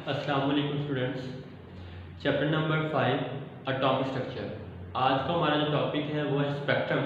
अस्सलाम वालेकुम students. Chapter number 5 atomic structure. आज का हमारा जो टॉपिक है वो है स्पेक्ट्रम।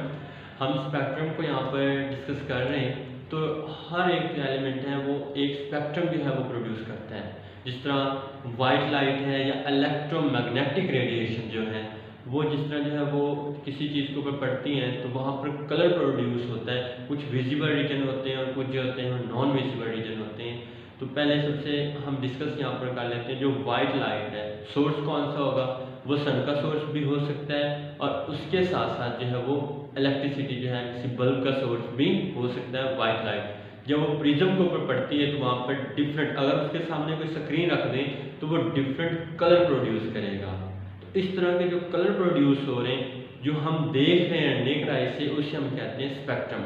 हम स्पेक्ट्रम को यहाँ पर डिस्कस कर रहे हैं। तो हर एक जो एलिमेंट है वो एक स्पेक्ट्रम जो है वो प्रोड्यूस करता है। जिस तरह वाइट लाइट है या इलेक्ट्रोमैग्नेटिक रेडिएशन जो है वो जिस तरह जो है वो किसी चीज़ के ऊपर पड़ती हैं तो वहाँ पर कलर प्रोड्यूस होता है। कुछ विजिबल रीजन होते हैं और कुछ जो होते हैं नॉन विजिबल रीजन होते हैं। तो पहले सबसे हम डिस्कस यहाँ पर कर लेते हैं जो वाइट लाइट है सोर्स कौन सा होगा। वो सन का सोर्स भी हो सकता है और उसके साथ साथ जो है वो इलेक्ट्रिसिटी जो है किसी बल्ब का सोर्स भी हो सकता है। वाइट लाइट जब वो प्रिज्म के ऊपर पड़ती है तो वहाँ पर डिफरेंट, अगर उसके सामने कोई स्क्रीन रख दें तो वो डिफरेंट कलर प्रोड्यूस करेगा। तो इस तरह के जो कलर प्रोड्यूस हो रहे हैं जो हम देख रहे हैं नेक्ड आई से, उसे हम कहते हैं स्पेक्ट्रम।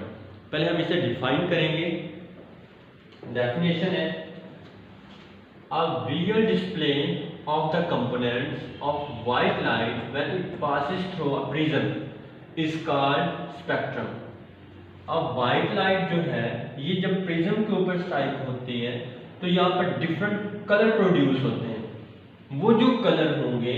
पहले हम इसे डिफाइन करेंगे। डेफिनेशन है a visual display of the components of white light when it passes through a prism is called spectrum। अब वाइट लाइट जो है ये जब प्रिज्म के ऊपर स्ट्राइक होती है तो यहाँ पर डिफरेंट कलर प्रोड्यूस होते हैं। वो जो कलर होंगे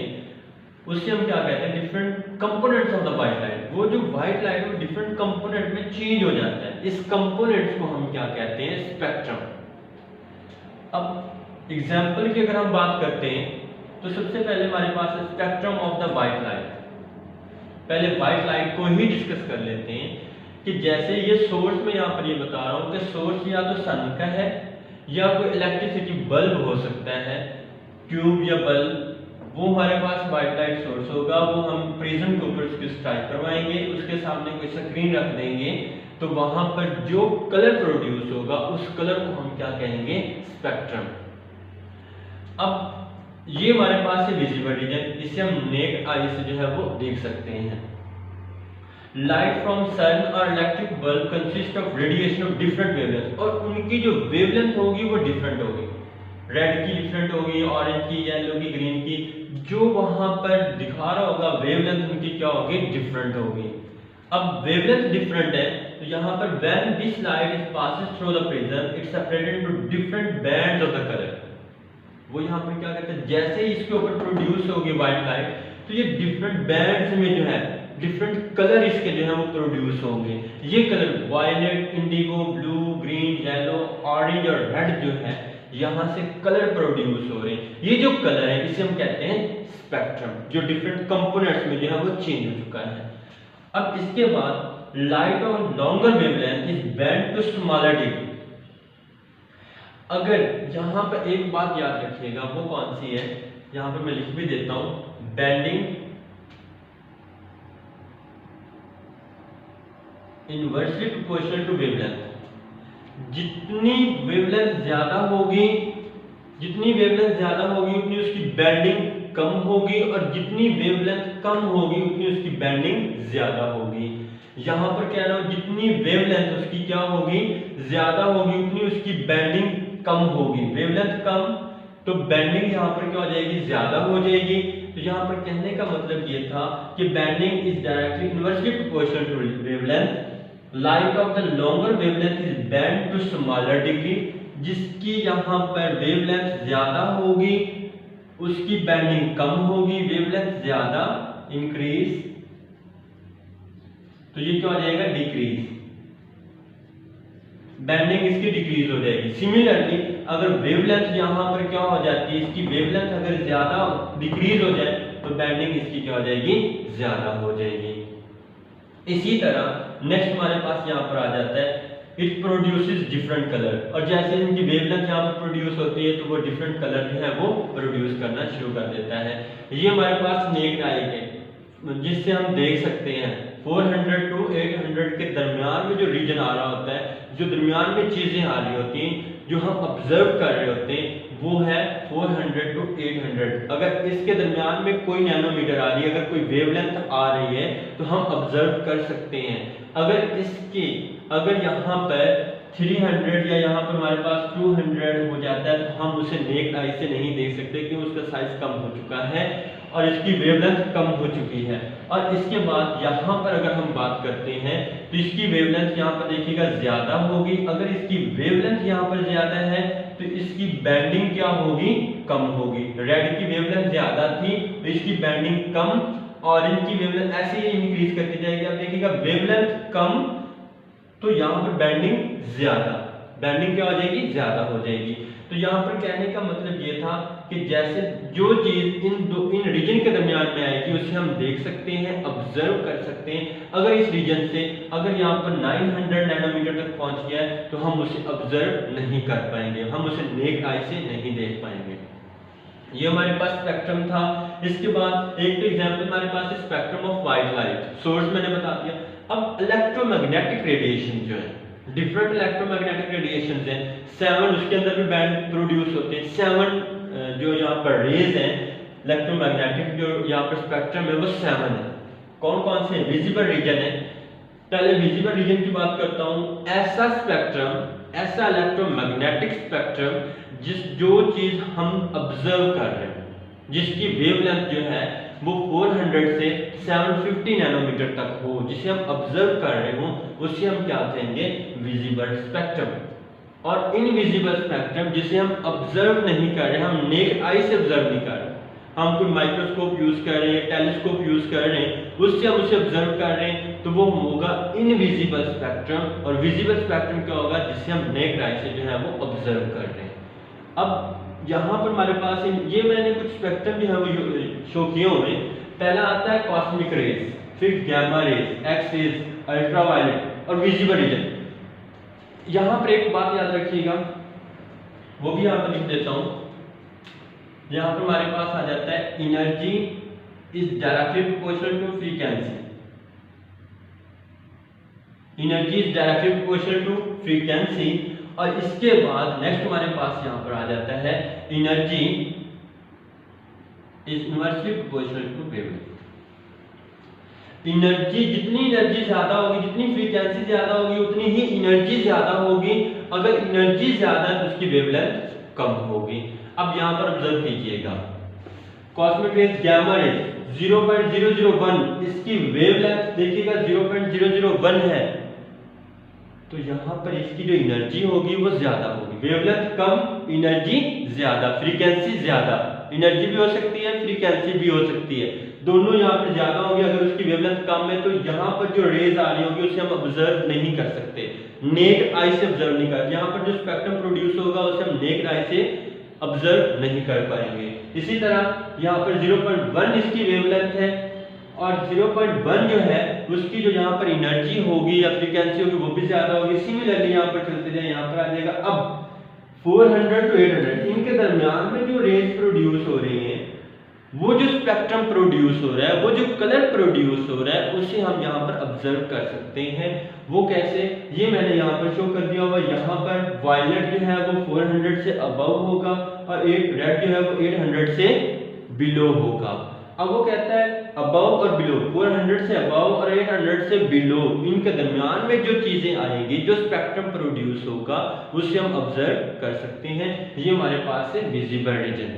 उससे हम क्या कहते हैं, different components of the white light. वो जो वाइट लाइट है वो डिफरेंट कंपोनेंट में चेंज हो जाता है। इस कंपोनेंट्स को हम क्या कहते हैं, स्पेक्ट्रम। अब एग्जाम्पल की अगर हम बात करते हैं तो सबसे पहले हमारे पास है spectrum of the white light. पहले वाइट लाइट को ही डिस्कस कर लेते हैं कि जैसे ये सोर्स में यहाँ पर ये बता रहा हूँ कि सोर्स या तो सन का है या कोई इलेक्ट्रिसिटी बल्ब हो सकता है, ट्यूब या बल्ब। वो हमारे पास वाइट लाइट सोर्स होगा, वो हम प्रिज्म के ऊपर उसकी स्ट्राइक करवाएंगे, उसके सामने कोई स्क्रीन रख देंगे तो वहां पर जो कलर प्रोड्यूस होगा उस कलर को हम क्या कहेंगे, स्पेक्ट्रम। अब ये हमारे पास है विजिबल रीजन, इसे हम नेक्ड आई से जो है वो देख सकते हैं। लाइट फ्रॉम सन और electric bulb consist of radiation of different wavelength, और उनकी जो वेवलेंथ होगी वो डिफरेंट होगी। रेड की डिफरेंट होगी, ऑरेंज की, येलो की, ग्रीन की। जो वहां पर दिखा रहा होगा वेवलेंथ उनकी क्या होगी, डिफरेंट होगी। अब वेवलेंथ डिफरेंट है तो यहाँ पर when this light is passes through the prism it's separated into different bands of the colour. वो यहाँ पर क्या कहते हैं, जैसे ही इसके ऊपर प्रोड्यूस होगी वाइट लाइट तो ये डिफरेंट बैंड्स में जो है डिफरेंट कलर इसके जो है वो प्रोड्यूस होंगे। ये colour violet, indigo, blue, green, yellow, orange और रेड जो है यहाँ से कलर प्रोड्यूस हो रहे हैं। ये जो कलर है इसे हम कहते हैं स्पेक्ट्रम, जो डिफरेंट कंपोनेंट्स में जो है वो चेंज हो चुका है। अब इसके बाद light on longer wavelength is bend to smaller degree. अगर यहाँ पर एक बात याद रखिएगा, वो कौन सी है, यहाँ पर मैं लिख भी देता हूं, bending inversely proportional to wavelength. जितनी वेवलेंथ ज्यादा होगी उतनी उसकी बेंडिंग कम होगी, और जितनी वेवलेंथ कम होगी उतनी उसकी बेंडिंग ज्यादा होगी। यहां पर कह रहा हूं जितनी वेवलेंथ उसकी क्या होगी, ज्यादा होगी, उतनी उसकी बेंडिंग कम होगी। वेवलेंथ कम तो बेंडिंग यहां पर क्या हो जाएगी, ज्यादा हो जाएगी। तो यहां पर कहने का मतलब ये था कि bending is directly inversely proportional to wavelength. Light of the longer wavelength is bend to smaller degree. जिसकी यहां पर वेवलेंथ ज्यादा होगी उसकी बेंडिंग कम होगी, वेवलेंथ ज्यादा इंक्रीज तो ये क्या हो जाएगा, डिक्रीज। बेंडिंग इसकी डिक्रीज हो जाएगी। सिमिलरली अगर वेवलेंथ यहां पर क्या हो जाती है, इसकी वेवलेंथ अगर ज्यादा डिक्रीज हो जाए तो बेंडिंग इसकी क्या हो जाएगी, ज्यादा हो जाएगी। इसी तरह नेक्स्ट हमारे पास यहाँ पर आ जाता है इट प्रोड्यूसेस डिफरेंट कलर, और जैसे इनकी वेवलेंथ यहाँ पर प्रोड्यूस होती है तो वो डिफरेंट कलर जो है वो प्रोड्यूस करना शुरू कर देता है। ये हमारे पास नेक्ड आई है जिससे हम देख सकते हैं 400 टू 800 के दरमियान में जो रीजन आ रहा होता है, जो दरमियान में चीजें आ रही होती हैं, जो हम ऑब्जर्व कर रहे होते हैं, वो है 400 टू 800। अगर इसके दरमियान में कोई नैनोमीटर आ रही है, अगर कोई वेवलेंथ आ रही है तो हम ऑब्जर्व कर सकते हैं। अगर यहाँ पर 300 या यहाँ पर हमारे पास 200 हो जाता है तो हम उसे नेक्ड आई से नहीं देख सकते क्योंकि उसका साइज कम हो चुका है। और इसकी वेवलेंथ कम हो चुकी है। और इसके बाद यहाँ पर अगर हम बात करते हैं तो इसकी वेवलेंथ यहाँ पर देखिएगा ज्यादा होगी। अगर इसकी वेवलेंथ यहाँ पर ज्यादा है तो इसकी बैंडिंग क्या होगी, कम होगी। रेड की वेवलेंथ ज्यादा थी तो इसकी बैंडिंग कम, ऑरेंज की वेवलेंथ ऐसे ही इंक्रीज करती जाएगी। अब देखिएगा वेवलेंथ कम तो यहाँ पर बैंडिंग ज्यादा, बैंडिंग क्या हो जाएगी, ज्यादा हो जाएगी। तो यहाँ पर कहने का मतलब ये था कि जैसे जो चीज इन रीजन के दरमियान में आएगी उसे हम देख सकते हैं, ऑब्जर्व कर सकते हैं। अगर इस रीजन से अगर यहाँ पर 900 नैनोमीटर तक पहुंच गया है तो हम उसे ऑब्जर्व नहीं कर पाएंगे, हम उसे नेक्ड आई से नहीं देख पाएंगे। ये हमारे पास स्पेक्ट्रम था। इसके बाद एक तो एग्जांपल हमारे पास है spectrum of white light, source मैंने बता दिया। अब इलेक्ट्रोमैग्नेटिक रेडिएशन जो है, डिफरेंट इलेक्ट्रोमैग्नेटिक रेडिएशंस हैं, 7 उसके अंदर भी बैंड प्रोड्यूस होते हैं। 7 जो यहाँ पर रेज हैं इलेक्ट्रोमैग्नेटिक, जो यहाँ पर स्पेक्ट्रम है वो 7 है। कौन कौन से विजिबल रीजन है? पहले विजिबल रीजन की बात करता हूँ। ऐसा स्पेक्ट्रम, ऐसा इलेक्ट्रोमैग्नेटिक स्पेक्ट्रम जो चीज हम ऑब्जर्व कर रहे हैं, जिसकी वेवलेंथ जो है वो 400 से 750 नैनोमीटर तक हो, जिसे हम ऑब्जर्व कर रहे हो, उसे हम क्या कहेंगे, विजिबल स्पेक्ट्रम। और इनविजिबल स्पेक्ट्रम जिसे हम ऑब्जर्व नहीं कर रहे, हम नेक्ड आई से ऑब्जर्व नहीं कर रहे, हम कोई माइक्रोस्कोप यूज कर रहे हैं, टेलीस्कोप यूज कर रहे हैं, उससे हम उसे ऑब्जर्व कर रहे हैं, तो वो होगा इनविजिबल स्पेक्ट्रम। और विजिबल स्पेक्ट्रम क्या होगा, जिसे हम नेक्ड आई से जो है वो ऑब्जर्व कर रहे हैं। अब यहाँ पर हमारे पास ये मैंने कुछ स्पेक्ट्रम जो है वो शो किए हुए। पहला आता है कॉस्मिक रेज, फिर gamma rays, X rays, ultraviolet और विजिबल रीजन। यहाँ पर एक बात याद रखिएगा, वो भी यहाँ पर लिख देता हूँ। यहाँ पर हमारे पास आ जाता है energy is directly proportional to frequency. Energy is directly proportional to frequency. और इसके बाद नेक्स्ट हमारे पास यहां पर आ जाता है energy is inversely proportional to wavelength. Energy, जितनी एनर्जी ज्यादा होगी, जितनी फ्रीक्वेंसी ज्यादा होगी, उतनी ही एनर्जी ज्यादा होगी। अगर एनर्जी ज्यादा है तो उसकी वेवलेंथ कम होगी। अब यहां पर ऑब्जर्व कीजिएगा, कॉस्मिक रेज, गैमा रेज 0.001, इसकी वेवलेंथ देखिएगा 0.001 है, तो यहां पर इसकी जो एनर्जी होगी वो ज्यादा होगी। वेवलेंथ कम, एनर्जी ज्यादा, फ्रीक्वेंसी ज्यादा। एनर्जी भी हो सकती है, फ्रीक्वेंसी भी हो सकती है, दोनों यहाँ पर ज्यादा होगी। अगर उसकी वेवलेंथ कम है तो यहाँ पर जो रेज आ रही होगी उसे हम ऑब्जर्व नहीं कर सकते, नेक्ड आई से ऑब्जर्व नहीं कर। यहाँ पर जो स्पेक्ट्रम प्रोड्यूस होगा उसे हम नेक्ड आई से ऑब्जर्व नहीं कर पाएंगे। इसी तरह यहाँ पर 0.1 इसकी वेवलेंथ है, और 0.1 जो है उसकी जो यहाँ पर एनर्जी होगी या फ्रीक्वेंसी होगी वो भी ज्यादा होगी। सिमिलरली यहाँ पर चलते जाए, यहाँ पर आ जाएगा अब 400 to 800, इनके दरमियान में जो रेज प्रोड्यूस हो रही हैं, वो जो स्पेक्ट्रम प्रोड्यूस हो रहा है, वो जो कलर प्रोड्यूस हो रहा है, उसे हम यहाँ पर ऑब्जर्व कर सकते हैं। वो कैसे, ये मैंने यहाँ पर शो कर दिया हुआ। यहाँ पर वायलेट जो है वो 400 से अबव होगा और रेड जो है वो 800 से बिलो होगा। अब वो कहता है अबव और बिलो, 400 से अबव और 800 से बिलो, इनके दरमियान में जो चीजें आएंगी, जो स्पेक्ट्रम प्रोड्यूस होगा, उसे हम ऑब्जर्व कर सकते हैं। ये हमारे पास है विजिबल रीजन।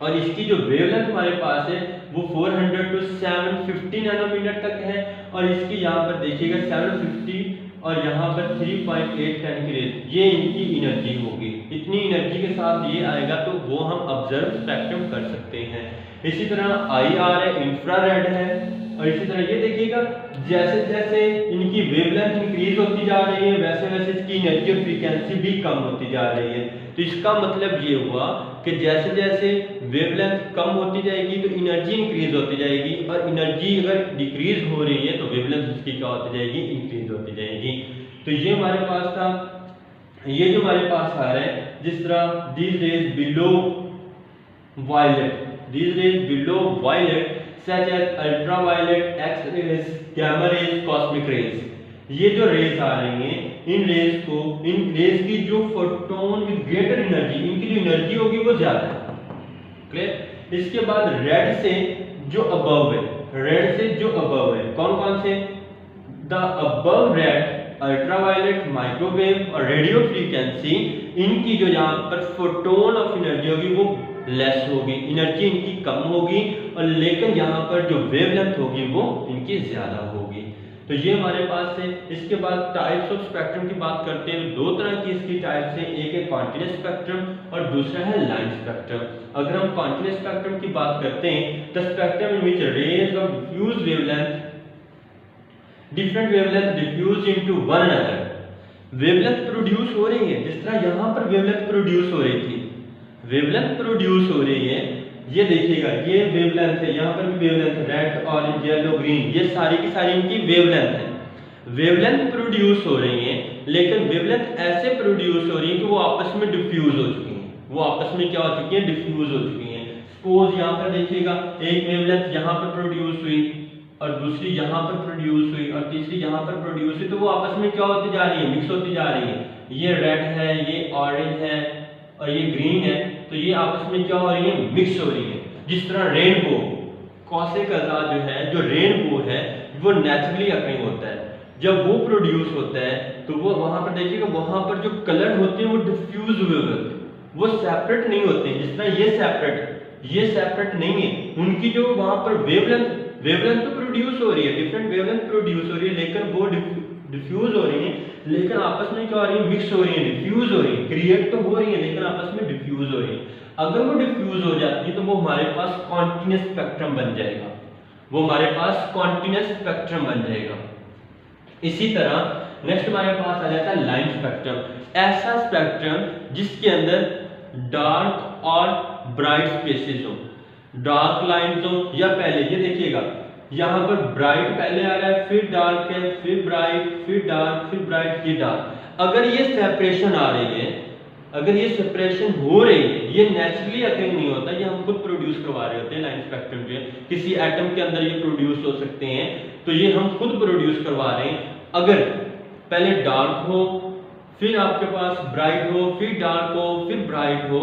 और इसकी जो वेवलेंथ हमारे पास है वो 400 to 750 नैनोमीटर तक है। और इसकी यहाँ पर देखिएगा 750 और यहाँ पर 3.8 की रेंज, ये इनकी एनर्जी होगी। इतनी एनर्जी के साथ ये आएगा तो वो हम ऑब्जर्व स्पेक्ट्रम कर सकते हैं। इसी तरह IR है, इंफ्रारेड है। और इसी तरह ये देखिएगा जैसे जैसे इनकी वेवलेंथ इंक्रीज होती जा रही है, वैसे वैसे इसकी एनर्जी और फ्रीक्वेंसी भी कम होती जा रही है। तो इसका मतलब ये हुआ कि जैसे जैसे वेवलेंथ कम होती जाएगी तो एनर्जी इंक्रीज होती जाएगी, और एनर्जी अगर डिक्रीज हो रही है तो वेवलेंथ उसकी क्या होती जाएगी, इंक्रीज होती जाएगी। तो ये हमारे पास था। ये जो हमारे पास आ रहा है, जिस तरह these rays below violet, these rays below violet such as ultraviolet, X rays, gamma rays, cosmic rays, ये जो रेज आ रही हैं, इन रेज की जो फोटोन विद ग्रेटर एनर्जी, इनकी जो एनर्जी होगी वो ज्यादा है। क्लियर। इसके बाद रेड से जो अबव है, रेड से जो अबव है, कौन कौन से, the above red, ultraviolet, microwave और रेडियो फ्रीक्वेंसी, इनकी जो यहाँ पर फोटोन ऑफ एनर्जी होगी वो लेस होगी, एनर्जी इनकी कम होगी, और लेकिन यहाँ पर जो वेवलेंथ होगी वो इनकी ज़्यादा होगी। तो ये हमारे पास है। इसके बाद टाइप्स ऑफ स्पेक्ट्रम की बात करते हैं। दो तरह की इसकी टाइप्स हैं, एक है कॉन्टिन्यूस स्पेक्ट्रम और दूसरा है लाइन स्पेक्ट्रम। अगर हम कॉन्टिन्यूस स्पेक्ट्रम की बात करते हैं, the spectrum in which rays of diffuse wavelength different wavelength diffuse into one another. Wavelength produce हो रही है, जिस तरह यहाँ पर वेवलेंथ प्रोड्यूस हो रही थी, वेवलेंथ प्रोड्यूस हो रही है। ये देखिएगा, ये वेवलेंथ है, यहाँ पर भी वेवलेंथ है, रेड ऑरेंज येलो ग्रीन, ये सारी की सारी इनकी वेवलेंथ है। वेवलेंथ प्रोड्यूस हो रही है, लेकिन वेवलेंथ ऐसे प्रोड्यूस हो रही है कि वो आपस में डिफ्यूज हो चुकी हैं। वो आपस में क्या हो चुकी है? डिफ्यूज हो चुकी हैं। सपोज यहाँ पर देखिएगा, एक वेवलेंथ यहाँ पर प्रोड्यूस हुई और दूसरी यहाँ पर प्रोड्यूस हुई और तीसरी यहाँ पर प्रोड्यूस हुई, तो वो आपस में क्या होती जा रही है? मिक्स होती जा रही है। ये रेड है, ये ऑरेंज है और ये ग्रीन है, तो ये आपस में क्या हो रही है? मिक्स हो रही है। जिस तरह रेनबो, कौशिक अज़ा जो है, जो रेनबो है वो नेचुरली अकरिंग होता है। जब वो प्रोड्यूस होता है तो वो वहां पर देखिएगा, वहां पर जो कलर होते हैं वो डिफ्यूज हुए होते हैं, वो सेपरेट नहीं होते हैं। जिस तरह ये सेपरेट है, ये सेपरेट नहीं है। उनकी जो वहां पर वेवलेंथ तो प्रोड्यूस हो रही है, डिफरेंट वेवलेंथ प्रोड्यूस हो रही है, लेकिन वो डिफ्यूज हो रही है, लेकिन आपस में क्या हो रही है? मिक्स हो रही है, डिफ्यूज हो रही है। क्रिएट तो हो रही है, लेकिन आपस में डिफ्यूज हो रही है। अगर वो डिफ्यूज हो जाती है तो वो हमारे पास कॉन्टिन्यूस स्पेक्ट्रम बन जाएगा, वो हमारे पास कॉन्टिन्यूस स्पेक्ट्रम बन जाएगा। इसी तरह नेक्स्ट हमारे पास आ जाता है लाइन स्पेक्ट्रम। ऐसा स्पेक्ट्रम जिसके अंदर डार्क और ब्राइट स्पेसेस हो, डार्क लाइन्स हो, या पहले ये देखिएगा, यहाँ पर ब्राइट पहले आ रहा है, फिर डार्क है, फिर ब्राइट, फिर डार्क, फिर ब्राइट, ये डार्क। अगर ये सेपरेशन आ रही है, अगर ये सेपरेशन हो रही है, ये नेचुरली अकरिंग नहीं होता, ये हम खुद प्रोड्यूस करवा रहे होते हैं। लाइन स्पेक्ट्रम जो है, किसी एटम के अंदर ये प्रोड्यूस हो सकते हैं, तो ये हम खुद प्रोड्यूस करवा रहे हैं। अगर पहले डार्क हो, फिर आपके पास ब्राइट हो, फिर डार्क हो, फिर ब्राइट हो,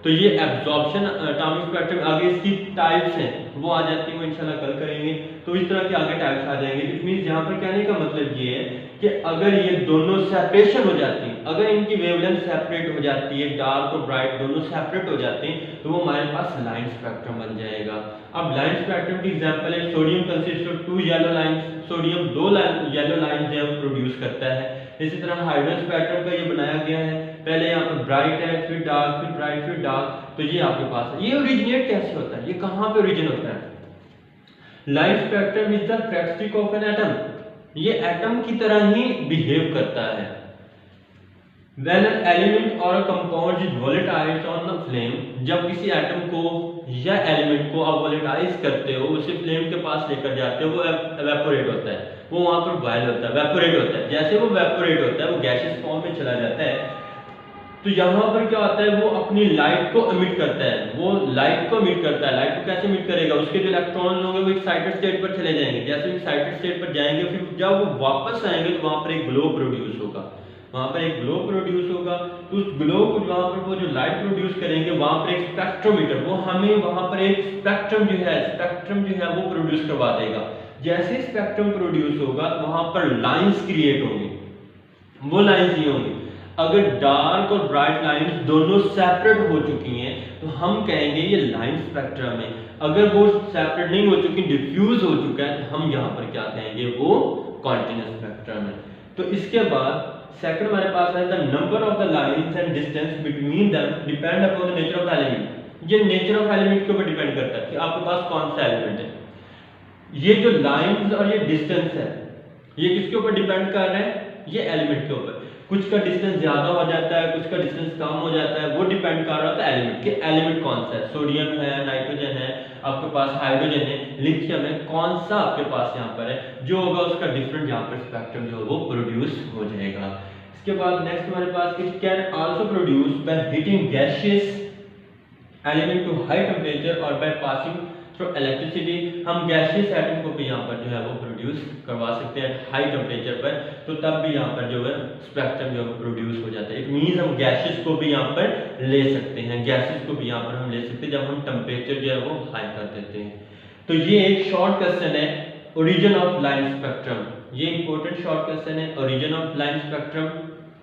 तो ये एब्जॉर्प्शन एटॉमिक स्पेक्ट्रम। आगे इसकी टाइप्स हैं, वो आ जाती है, वो इंशाल्लाह कल करेंगे। तो इस तरह के आगे टाइप्स आ जाएंगे। इट मींस यहाँ पर कहने का मतलब ये है कि अगर ये दोनों सेपरेशन हो जाती है, अगर इनकी वेवलेंथ सेपरेट हो जाती है, डार्क और ब्राइट दोनों सेपरेट हो जाते हैं, तो वो हमारे पास लाइन स्पेक्ट्रम बन जाएगा। अब लाइन स्पेक्ट्रम की एग्जांपल है, sodium consist of 2 yellow lines. Sodium 2 yellow lines जो है प्रोड्यूस करता है। इसी तरह हाइड्रोजन स्पेक्ट्रम का ये बनाया गया है, पहले यहाँ पर ब्राइट है, फिर डार्क, फिर ब्राइट, फिर डार्क, तो ये आपके पास है। ये ओरिजिनेट कैसे होता है? ये कहाँ पे ओरिजिन होता है? Line spectrum is the characteristic of an atom. ये एटम की तरह ही बिहेव करता है। When an element or a compound is volatilized on the flame, जब किसी एटम को या एलिमेंट को आप वोलेटाइज करते हो, उसे फ्लेम के पास लेकर जाते हो, वो एवेपोरेट होता है, वो वहां पर बॉयल होता है, वेपोरेट होता है। जैसे वो वेपोरेट होता है, वो गैसियस फॉर्म में चला जाता है, तो यहाँ पर क्या होता है? वो अपनी लाइट को एमिट करता है। वो लाइट को एमिट करता है। लाइट को कैसे एमिट करेगा? उसके जो इलेक्ट्रॉन होंगे वो एक्साइटेड स्टेट पर चले जाएंगे। जैसे एक्साइटेड स्टेट पर जाएंगे, फिर जब वो वापस आएंगे तो वहां पर एक ग्लो प्रोड्यूस होगा, वहां पर एक ग्लो प्रोड्यूस होगा। तो उस ग्लो को वहां पर वो जो लाइट प्रोड्यूस करेंगे, वहां पर एक स्पेक्ट्रोमीटर, वो हमें वहां पर एक स्पेक्ट्रम जो है वो प्रोड्यूस करवा देगा। जैसे स्पेक्ट्रम प्रोड्यूस होगा तो वहां पर लाइंस क्रिएट होंगी। वो लाइंस ये होंगी, अगर डार्क और ब्राइट लाइंस दोनों सेपरेट हो चुकी हैं तो हम कहेंगे ये लाइन स्पेक्ट्रम है। अगर वो सेपरेट नहीं हो चुकी, डिफ्यूज हो चुका है, तो हम यहाँ पर क्या कहेंगे? वो कॉन्टिन्यूस स्पेक्ट्रम है। तो इसके बाद सेकंड हमारे पास है, the number of the lines and distance between them depend upon the nature of the element. ये नेचर ऑफ एलिमेंट के ऊपर डिपेंड करता है कि आपके पास कौन सा एलिमेंट है। ये जो लाइंस और ये डिस्टेंस है, ये किसके ऊपर डिपेंड कर रहे हैं? ये एलिमेंट के ऊपर। कुछ का डिस्टेंस ज्यादा हो जाता है, कुछ का डिस्टेंस कम हो जाता है, वो डिपेंड कर रहा होता है एलिमेंट के। एलिमेंट कौन सा है? सोडियम है, नाइट्रोजन है, आपके पास हाइड्रोजन है, लिथियम है, कौन सा आपके पास यहाँ पर है? जो होगा उसका डिफरेंट यहाँ पर स्पेक्ट्रम जो है वो प्रोड्यूस हो जाएगा। इसके बाद नेक्स्ट हमारे पास can also produce by heating gaseous element to high temperature और बाय पासिंग थ्रू इलेक्ट्रिसिटी। हम गैसियस एटम को भी यहाँ पर जो है वो प्रोड्यूस करवा सकते हैं हाई टेम्परेचर पर, तो तब भी यहाँ पर जो है स्पेक्ट्रम जो है प्रोड्यूस हो जाता है। इट मींस हम गैसेस को भी यहाँ पर ले सकते हैं, गैसेस को भी यहाँ पर हम ले सकते हैं जब हम टेम्परेचर जो है वो हाई कर देते हैं। तो ये एक शॉर्ट क्वेश्चन है, ओरिजिन ऑफ लाइन स्पेक्ट्रम। ये इंपॉर्टेंट शॉर्ट क्वेश्चन है, ओरिजिन ऑफ लाइन स्पेक्ट्रम।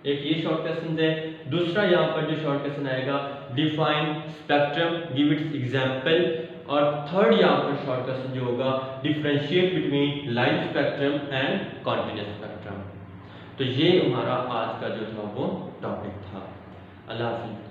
एक ये शॉर्ट क्वेश्चन है। दूसरा यहाँ पर जो शॉर्ट क्वेश्चन आएगा define spectrum, give its example. और थर्ड यहाँ पर शॉर्ट क्वेश्चन जो होगा differentiate between line spectrum and continuous spectrum. तो ये हमारा आज का जो था वो टॉपिक था। अल्लाह हाफिज़।